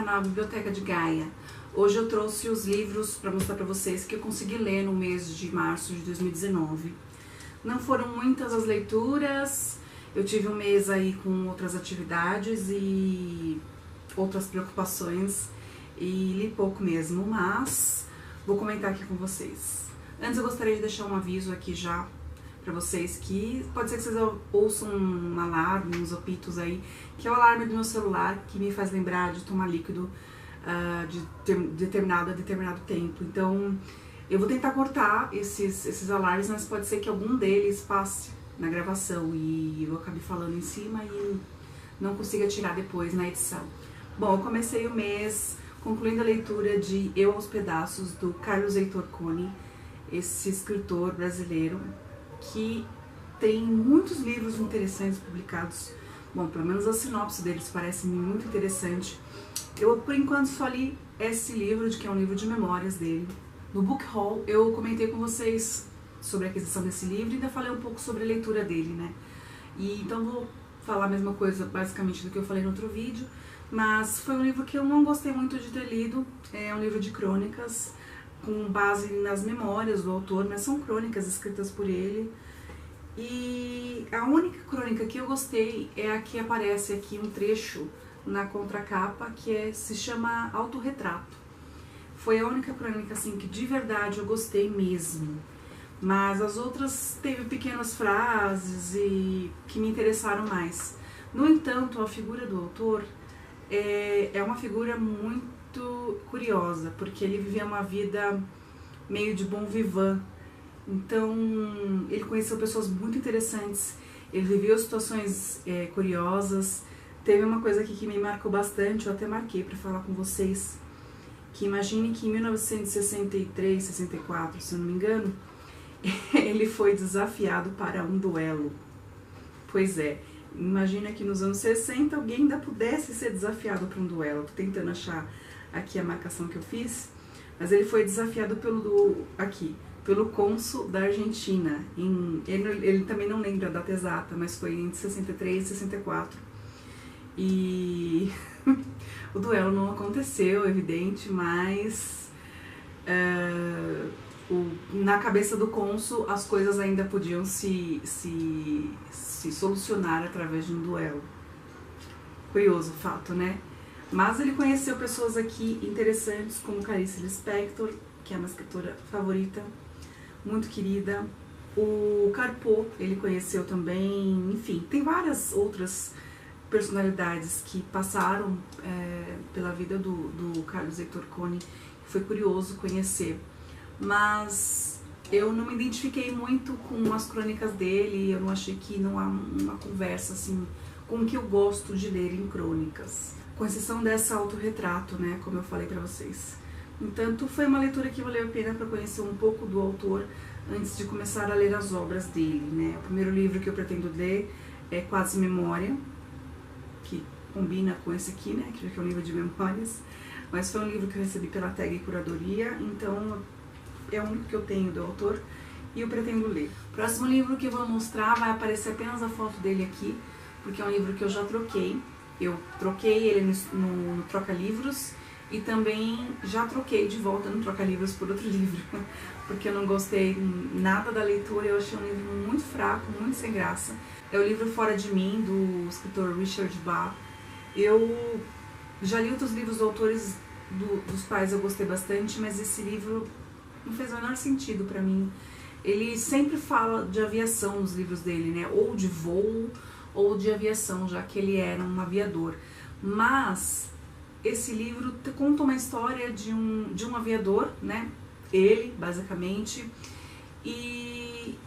canal Biblioteca de Gaia. Hoje eu trouxe os livros para mostrar para vocês que eu consegui ler no mês de março de 2019. Não foram muitas as leituras, eu tive um mês aí com outras atividades e outras preocupações e li pouco mesmo, mas vou comentar aqui com vocês. Antes eu gostaria de deixar um aviso aqui já para vocês, que pode ser que vocês ouçam um alarme, uns apitos aí, que é o alarme do meu celular, que me faz lembrar de tomar líquido de determinado tempo. Então eu vou tentar cortar esses alarmes, mas pode ser que algum deles passe na gravação e eu acabe falando em cima e não consiga tirar depois na edição. Bom, eu comecei o mês concluindo a leitura de Eu aos Pedaços, do Carlos Heitor Coni, esse escritor brasileiro que tem muitos livros interessantes publicados. Bom, pelo menos a sinopse deles parece muito interessante. Eu, por enquanto, só li esse livro, que é um livro de memórias dele. No Book Haul, eu comentei com vocês sobre a aquisição desse livro e ainda falei um pouco sobre a leitura dele, né? E então vou falar a mesma coisa, basicamente, do que eu falei no outro vídeo, mas foi um livro que eu não gostei muito de ter lido. É um livro de crônicas, com base nas memórias do autor, mas são crônicas escritas por ele. E a única crônica que eu gostei é a que aparece aqui um trecho na contracapa, que se chama Autorretrato. Foi a única crônica assim que de verdade eu gostei mesmo. Mas as outras teve pequenas frases e que me interessaram mais. No entanto, a figura do autor é uma figura muito curiosa, porque ele vivia uma vida meio de bon vivant. Então, ele conheceu pessoas muito interessantes, ele viveu situações curiosas. Teve uma coisa aqui que me marcou bastante, eu até marquei para falar com vocês, que imagine que em 1963, 64, se eu não me engano, ele foi desafiado para um duelo. Pois é, imagina que nos anos 60 alguém ainda pudesse ser desafiado para um duelo. Tô tentando achar aqui a marcação que eu fiz, mas ele foi desafiado pelo cônsul da Argentina. Ele também não lembra a data exata, mas foi entre 63 e 64. E o duelo não aconteceu, evidente, mas na cabeça do cônsul as coisas ainda podiam se solucionar através de um duelo. Curioso o fato, né? Mas ele conheceu pessoas aqui interessantes, como Clarice Lispector, que é uma escritora favorita, muito querida. O Carpo, ele conheceu também, enfim, tem várias outras personalidades que passaram pela vida do Carlos Heitor Coni, que foi curioso conhecer. Mas eu não me identifiquei muito com as crônicas dele, eu não achei que não há uma conversa assim com o que eu gosto de ler em crônicas, com exceção dessa Autorretrato, né, como eu falei pra vocês. Entanto, foi uma leitura que valeu a pena para conhecer um pouco do autor antes de começar a ler as obras dele, né. O primeiro livro que eu pretendo ler é Quase Memória, que combina com esse aqui, né, que é um livro de memórias, mas foi um livro que eu recebi pela Tag Curadoria, então é o único que eu tenho do autor e eu pretendo ler. O próximo livro que eu vou mostrar vai aparecer apenas a foto dele aqui, porque é um livro que eu já troquei. Eu troquei ele no Troca-Livros e também já troquei de volta no Troca-Livros por outro livro, porque eu não gostei nada da leitura, eu achei um livro muito fraco, muito sem graça. É o livro Fora de Mim, do escritor Richard Bach. Eu já li outros livros do autores dos quais eu gostei bastante, mas esse livro não fez o menor sentido pra mim. Ele sempre fala de aviação nos livros dele, né? Ou de voo, ou de aviação, já que ele era um aviador. Mas esse livro conta uma história de um aviador, né? Ele, basicamente, e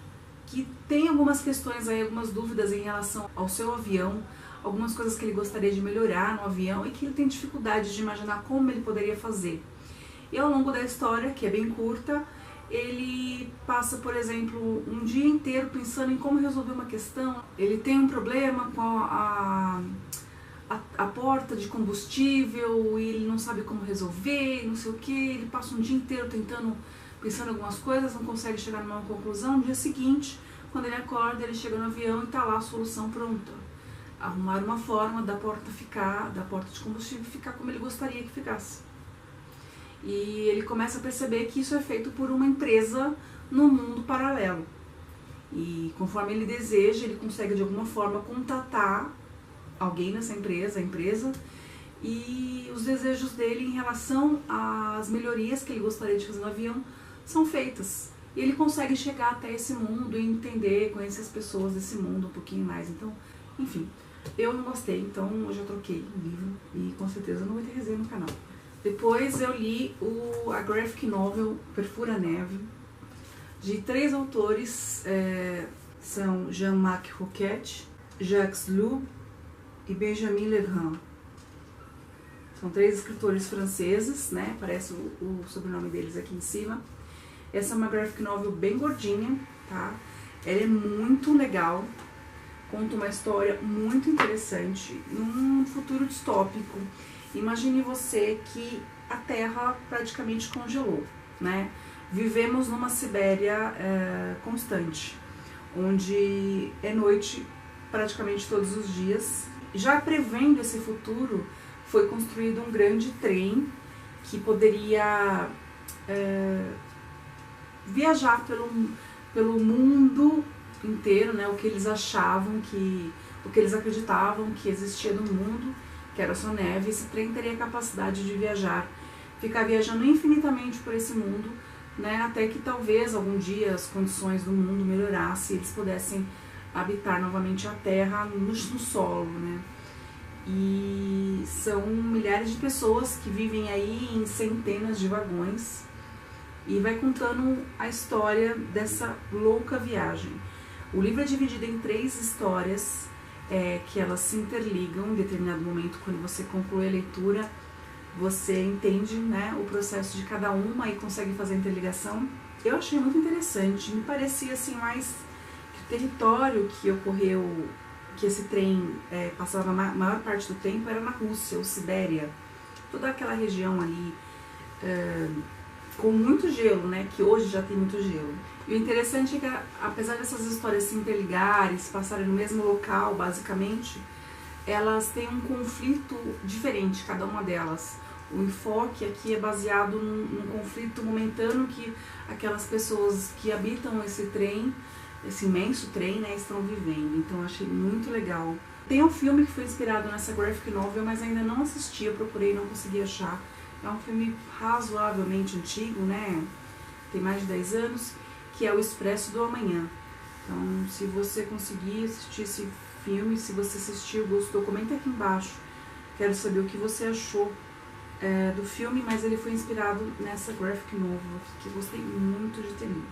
que tem algumas questões aí, algumas dúvidas em relação ao seu avião, algumas coisas que ele gostaria de melhorar no avião e que ele tem dificuldade de imaginar como ele poderia fazer. E ao longo da história, que é bem curta, ele passa, por exemplo, um dia inteiro pensando em como resolver uma questão. Ele tem um problema com a porta de combustível e ele não sabe como resolver, não sei o que. Ele passa um dia inteiro pensando em algumas coisas, não consegue chegar numa conclusão. No dia seguinte, quando ele acorda, ele chega no avião e está lá a solução pronta. arrumar uma forma da porta de combustível ficar como ele gostaria que ficasse. E ele começa a perceber que isso é feito por uma empresa no mundo paralelo. E conforme ele deseja, ele consegue de alguma forma contatar alguém nessa empresa, a empresa, e os desejos dele em relação às melhorias que ele gostaria de fazer no avião são feitas. E ele consegue chegar até esse mundo e entender, conhecer as pessoas desse mundo um pouquinho mais. Então, enfim, eu não gostei, então eu já troquei o livro e com certeza não vai ter resenha no canal. Depois eu li a graphic novel Perfura Neve, de 3 autores, são Jean-Marc Roquette, Jacques Ellul e Benjamin Legrand. São 3 escritores franceses, né? Aparece o sobrenome deles aqui em cima. Essa é uma graphic novel bem gordinha, tá? Ela é muito legal, conta uma história muito interessante, num futuro distópico. Imagine você que a Terra praticamente congelou, né? Vivemos numa Sibéria constante, onde é noite praticamente todos os dias. Já prevendo esse futuro, foi construído um grande trem que poderia viajar pelo mundo inteiro, né? O que eles achavam o que eles acreditavam que existia no mundo, que era só neve. Esse trem teria a capacidade de viajar, ficar viajando infinitamente por esse mundo, né? Até que talvez algum dia as condições do mundo melhorassem e eles pudessem habitar novamente a Terra no solo, né? E são milhares de pessoas que vivem aí em centenas de vagões, e vai contando a história dessa louca viagem. O livro é dividido em 3 histórias que elas se interligam em determinado momento. Quando você conclui a leitura, você entende, né, o processo de cada uma e consegue fazer a interligação. Eu achei muito interessante, me parecia assim mais que o território que ocorreu, que esse trem passava a maior parte do tempo, era na Rússia, ou Sibéria, toda aquela região ali com muito gelo, né, que hoje já tem muito gelo. E o interessante é que, apesar dessas histórias se interligarem, se passarem no mesmo local, basicamente, elas têm um conflito diferente, cada uma delas. O enfoque aqui é baseado num conflito momentâneo que aquelas pessoas que habitam esse trem, esse imenso trem, né, estão vivendo. Então eu achei muito legal. Tem um filme que foi inspirado nessa graphic novel, mas ainda não assisti, eu procurei e não consegui achar. É um filme razoavelmente antigo, né? Tem mais de 10 anos, que é O Expresso do Amanhã. Então, se você conseguir assistir esse filme, se você assistiu, gostou, comenta aqui embaixo. Quero saber o que você achou do filme, mas ele foi inspirado nessa graphic novel, que eu gostei muito de ter lido.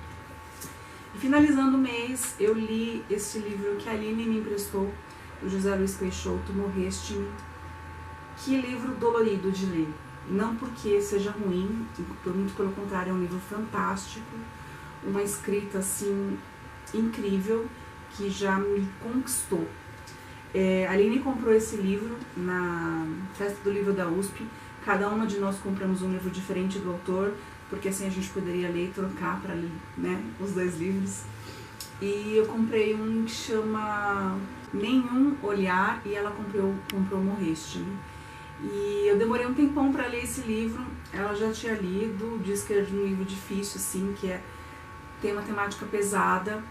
E finalizando o mês, eu li esse livro que a Aline me emprestou, do José Luiz Peixoto, Morreste-me. Que livro dolorido de ler. Não porque seja ruim, muito pelo contrário, é um livro fantástico, uma escrita assim incrível, que já me conquistou. A Aline comprou esse livro na festa do livro da USP. Cada uma de nós compramos um livro diferente do autor, porque assim a gente poderia ler e trocar para ler, né, os 2 livros. E eu comprei um que chama Nenhum Olhar, e ela comprou Morreste-me. E eu demorei um tempão para ler esse livro. Ela já tinha lido, disse que era um livro difícil, assim, que tem uma temática pesada,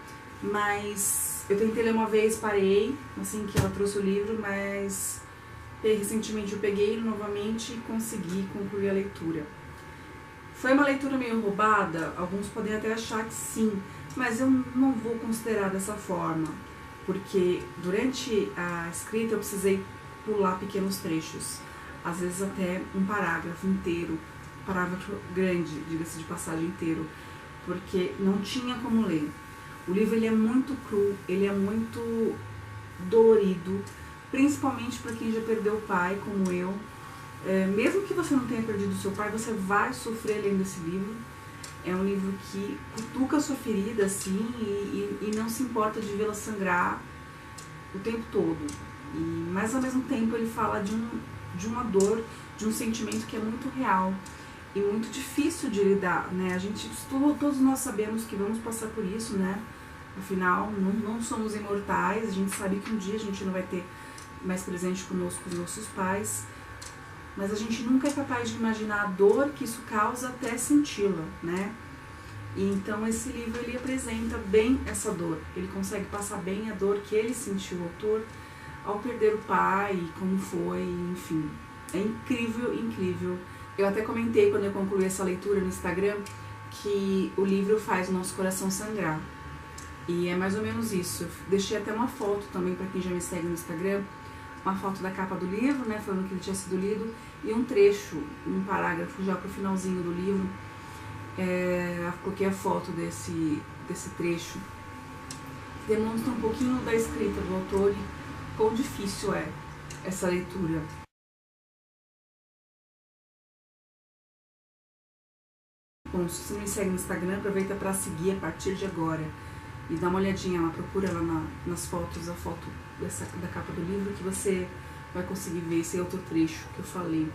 mas eu tentei ler uma vez, parei, assim que ela trouxe o livro, mas recentemente eu peguei ele novamente e consegui concluir a leitura. Foi uma leitura meio roubada? Alguns podem até achar que sim, mas eu não vou considerar dessa forma, porque durante a escrita eu precisei pular pequenos trechos, às vezes até um parágrafo inteiro, parágrafo grande, diga-se de passagem, inteiro, porque não tinha como ler. O livro ele é muito cru, ele é muito dolorido, principalmente para quem já perdeu o pai, como eu. Mesmo que você não tenha perdido o seu pai, você vai sofrer lendo esse livro. É um livro que cutuca a sua ferida, assim, e não se importa de vê-la sangrar o tempo todo. Mas, ao mesmo tempo, ele fala de uma dor, de um sentimento que é muito real e muito difícil de lidar, né? Todos nós sabemos que vamos passar por isso, né? Afinal, não somos imortais, a gente sabe que um dia a gente não vai ter mais presente conosco os nossos pais, mas a gente nunca é capaz de imaginar a dor que isso causa até senti-la, né? E então esse livro ele apresenta bem essa dor, ele consegue passar bem a dor que ele sentiu, o autor, ao perder o pai, como foi, enfim. É incrível, incrível. Eu até comentei quando eu concluí essa leitura no Instagram que o livro faz o nosso coração sangrar. E é mais ou menos isso. Eu deixei até uma foto também para quem já me segue no Instagram, uma foto da capa do livro, né, falando que ele tinha sido lido, e um trecho, um parágrafo já pro finalzinho do livro. Coloquei a foto desse trecho. Demonstra um pouquinho da escrita do autor e quão difícil é essa leitura. Bom, se você não me segue no Instagram, aproveita para seguir a partir de agora e dá uma olhadinha lá, procura lá nas fotos, a foto da capa do livro, que você vai conseguir ver esse outro trecho que eu falei.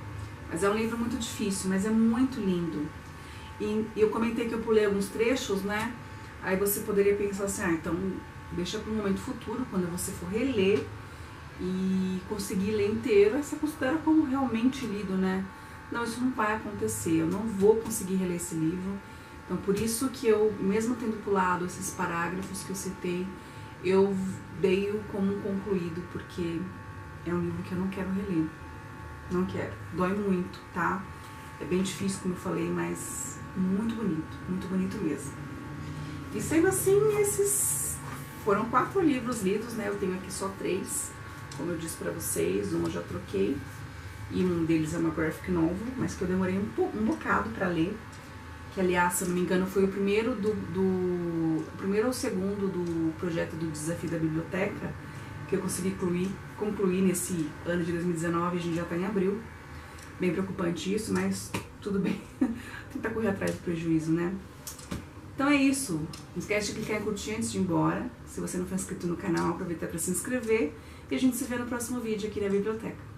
Mas é um livro muito difícil, mas é muito lindo. E eu comentei que eu pulei alguns trechos, né? Aí você poderia pensar assim, então deixa para um momento futuro, quando você for reler e conseguir ler inteiro, aí você considera como realmente lido, né? Não, isso não vai acontecer, eu não vou conseguir reler esse livro. Então, por isso que eu, mesmo tendo pulado esses parágrafos que eu citei, eu dei-o como um concluído, porque é um livro que eu não quero reler. Não quero. Dói muito, tá? É bem difícil, como eu falei, mas muito bonito mesmo. E sendo assim, esses foram 4 livros lidos, né? Eu tenho aqui só 3, como eu disse pra vocês, um eu já troquei. E um deles é uma graphic novel, mas que eu demorei um bocado pra ler. Que, aliás, se eu não me engano, foi o primeiro ou segundo do projeto do Desafio da Biblioteca, que eu consegui concluir nesse ano de 2019, a gente já tá em abril. Bem preocupante isso, mas tudo bem. Tentar correr atrás do prejuízo, né? Então é isso. Não esquece de clicar em curtir antes de ir embora. Se você não for inscrito no canal, aproveita para se inscrever. E a gente se vê no próximo vídeo aqui na biblioteca.